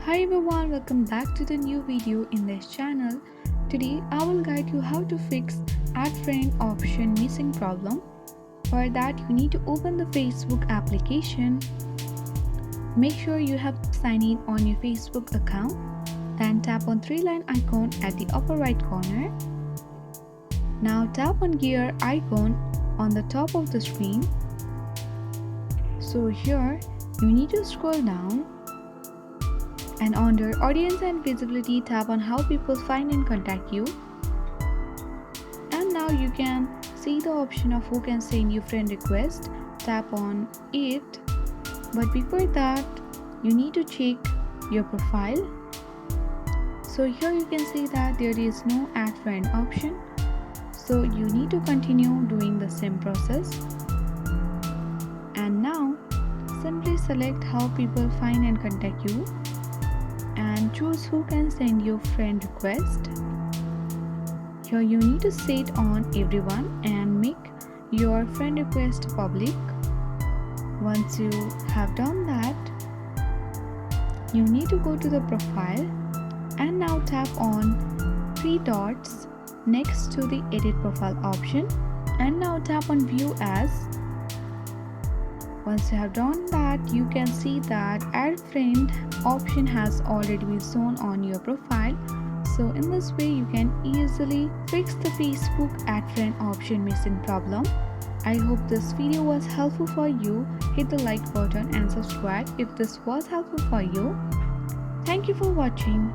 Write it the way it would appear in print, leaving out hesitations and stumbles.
Hi everyone, welcome back to the new video in this channel. Today I will guide you how to fix add friend option missing problem. For that you need to open the Facebook application. Make sure you have signed in on your Facebook account. Then tap on three-line icon at the upper right corner. Now tap on gear icon on the top of the screen. So here you need to scroll down. And under audience and visibility, tap on how people find and contact you. And now you can see the option of who can send you friend request. Tap on it. But before that, you need to check your profile. So here you can see that there is no add friend option. So you need to continue doing the same process. And now simply select how people find and contact you. And choose who can send you friend request. Here you need to set on everyone and make your friend request public. Once you have done that, you need to go to the profile and now tap on three dots next to the edit profile option and now tap on view as. Once you have done that, you can see that add friend option has already been shown on your profile. So in this way you can easily fix the Facebook add friend option missing problem. I hope this video was helpful for you. Hit the like button and subscribe if this was helpful for you. Thank you for watching.